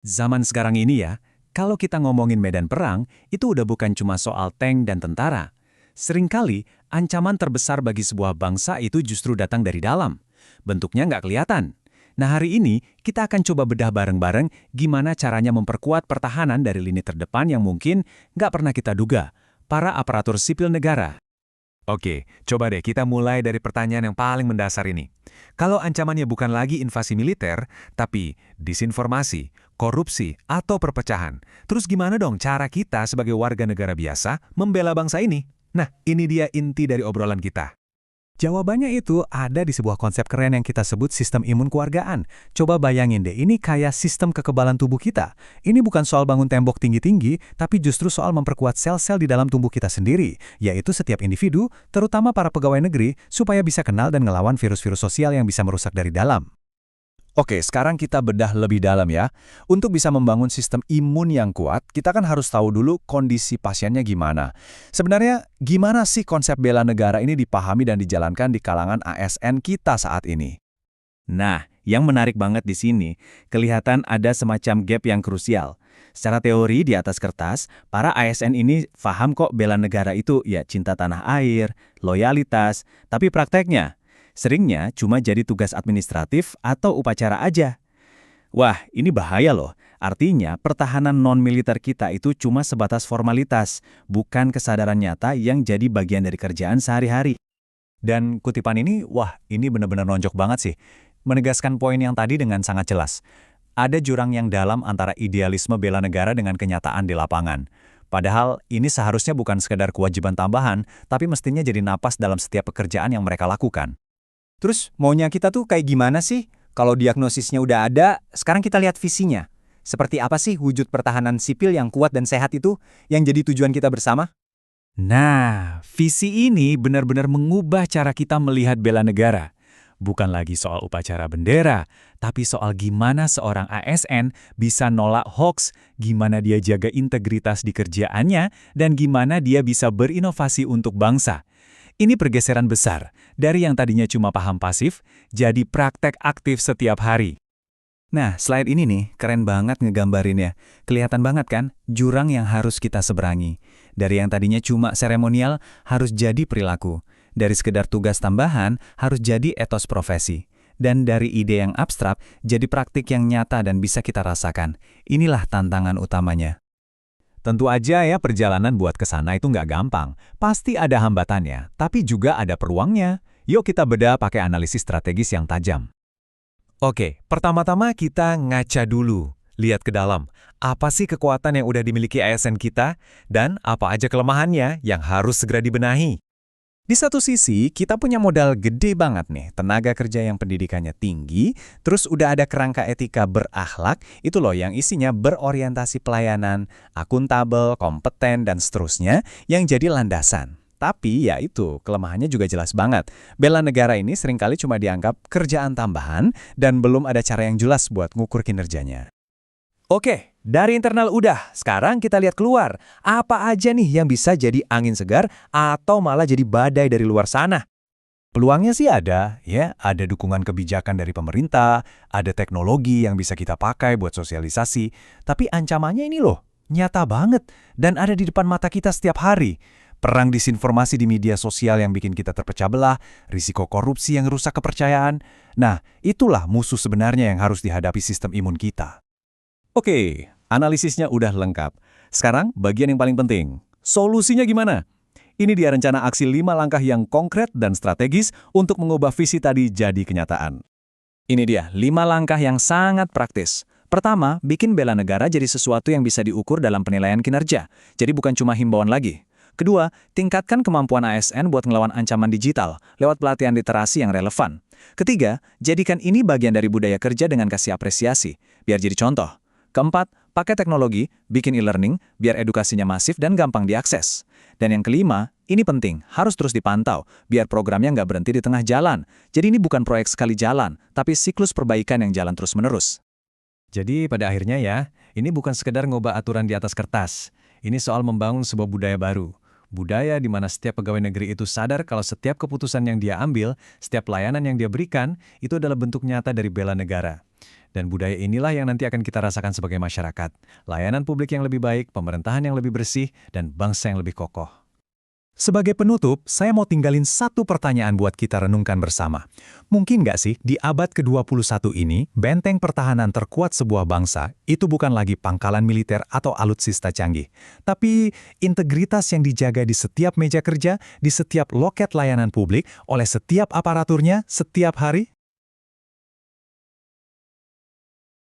Zaman sekarang ini ya, kalau kita ngomongin medan perang, itu udah bukan cuma soal tank dan tentara. Seringkali, ancaman terbesar bagi sebuah bangsa itu justru datang dari dalam. Bentuknya nggak kelihatan. Nah hari ini, kita akan coba bedah bareng-bareng gimana caranya memperkuat pertahanan dari lini terdepan yang mungkin nggak pernah kita duga, para aparatur sipil negara. Oke, coba deh kita mulai dari pertanyaan yang paling mendasar ini. Kalau ancamannya bukan lagi invasi militer, tapi disinformasi, korupsi, atau perpecahan, terus gimana dong cara kita sebagai warga negara biasa membela bangsa ini? Nah, ini dia inti dari obrolan kita. Jawabannya itu ada di sebuah konsep keren yang kita sebut sistem imun keluargaan. Coba bayangin deh, ini kayak sistem kekebalan tubuh kita. Ini bukan soal bangun tembok tinggi-tinggi, tapi justru soal memperkuat sel-sel di dalam tubuh kita sendiri, yaitu setiap individu, terutama para pegawai negeri, supaya bisa kenal dan ngelawan virus-virus sosial yang bisa merusak dari dalam. Oke, sekarang kita bedah lebih dalam ya. Untuk bisa membangun sistem imun yang kuat, kita kan harus tahu dulu kondisi pasiennya gimana. Sebenarnya, gimana sih konsep bela negara ini dipahami dan dijalankan di kalangan ASN kita saat ini? Nah, yang menarik banget di sini, kelihatan ada semacam gap yang krusial. Secara teori di atas kertas, para ASN ini paham kok bela negara itu ya cinta tanah air, loyalitas, tapi prakteknya seringnya cuma jadi tugas administratif atau upacara aja. Wah, ini bahaya loh. Artinya, pertahanan non-militer kita itu cuma sebatas formalitas, bukan kesadaran nyata yang jadi bagian dari kerjaan sehari-hari. Dan kutipan ini, wah, ini benar-benar nonjok banget sih. Menegaskan poin yang tadi dengan sangat jelas. Ada jurang yang dalam antara idealisme bela negara dengan kenyataan di lapangan. Padahal ini seharusnya bukan sekedar kewajiban tambahan, tapi mestinya jadi napas dalam setiap pekerjaan yang mereka lakukan. Terus maunya kita tuh kayak gimana sih? Kalau diagnosisnya udah ada, sekarang kita lihat visinya. Seperti apa sih wujud pertahanan sipil yang kuat dan sehat itu yang jadi tujuan kita bersama? Nah, visi ini benar-benar mengubah cara kita melihat bela negara. Bukan lagi soal upacara bendera, tapi soal gimana seorang ASN bisa nolak hoax, gimana dia jaga integritas di kerjaannya, dan gimana dia bisa berinovasi untuk bangsa. Ini pergeseran besar, dari yang tadinya cuma paham pasif, jadi praktek aktif setiap hari. Nah, slide ini nih, keren banget ngegambarinnya. Kelihatan banget kan, jurang yang harus kita seberangi. Dari yang tadinya cuma seremonial, harus jadi perilaku. Dari sekedar tugas tambahan, harus jadi etos profesi. Dan dari ide yang abstrak, jadi praktik yang nyata dan bisa kita rasakan. Inilah tantangan utamanya. Tentu aja ya perjalanan buat ke sana itu nggak gampang. Pasti ada hambatannya, tapi juga ada peluangnya. Yuk kita bedah pakai analisis strategis yang tajam. Oke, pertama-tama kita ngaca dulu. Lihat ke dalam. Apa sih kekuatan yang udah dimiliki ASN kita? Dan apa aja kelemahannya yang harus segera dibenahi? Di satu sisi, kita punya modal gede banget nih, tenaga kerja yang pendidikannya tinggi, terus udah ada kerangka etika berakhlak, itu loh yang isinya berorientasi pelayanan, akuntabel, kompeten, dan seterusnya, yang jadi landasan. Tapi ya itu, kelemahannya juga jelas banget. Bela negara ini seringkali cuma dianggap kerjaan tambahan, dan belum ada cara yang jelas buat ngukur kinerjanya. Oke, dari internal udah. Sekarang kita lihat keluar. Apa aja nih yang bisa jadi angin segar atau malah jadi badai dari luar sana? Peluangnya sih ada, ya, ada dukungan kebijakan dari pemerintah, ada teknologi yang bisa kita pakai buat sosialisasi, tapi ancamannya ini loh, nyata banget, dan ada di depan mata kita setiap hari. Perang disinformasi di media sosial yang bikin kita terpecah belah, risiko korupsi yang rusak kepercayaan. Nah, itulah musuh sebenarnya yang harus dihadapi sistem imun kita. Oke, analisisnya udah lengkap. Sekarang bagian yang paling penting. Solusinya gimana? Ini dia rencana aksi 5 langkah yang konkret dan strategis untuk mengubah visi tadi jadi kenyataan. Ini dia 5 langkah yang sangat praktis. Pertama, bikin bela negara jadi sesuatu yang bisa diukur dalam penilaian kinerja. Jadi bukan cuma himbauan lagi. Kedua, tingkatkan kemampuan ASN buat ngelawan ancaman digital lewat pelatihan literasi yang relevan. Ketiga, jadikan ini bagian dari budaya kerja dengan kasih apresiasi, biar jadi contoh. Keempat, pakai teknologi, bikin e-learning, biar edukasinya masif dan gampang diakses. Dan yang kelima, ini penting, harus terus dipantau, biar programnya nggak berhenti di tengah jalan. Jadi ini bukan proyek sekali jalan, tapi siklus perbaikan yang jalan terus-menerus. Jadi pada akhirnya ya, ini bukan sekedar ngubah aturan di atas kertas. Ini soal membangun sebuah budaya baru. Budaya di mana setiap pegawai negeri itu sadar kalau setiap keputusan yang dia ambil, setiap pelayanan yang dia berikan, itu adalah bentuk nyata dari bela negara. Dan budaya inilah yang nanti akan kita rasakan sebagai masyarakat. Layanan publik yang lebih baik, pemerintahan yang lebih bersih, dan bangsa yang lebih kokoh. Sebagai penutup, saya mau tinggalin satu pertanyaan buat kita renungkan bersama. Mungkin nggak sih di abad ke-21 ini, benteng pertahanan terkuat sebuah bangsa itu bukan lagi pangkalan militer atau alutsista canggih, tapi integritas yang dijaga di setiap meja kerja, di setiap loket layanan publik, oleh setiap aparaturnya setiap hari?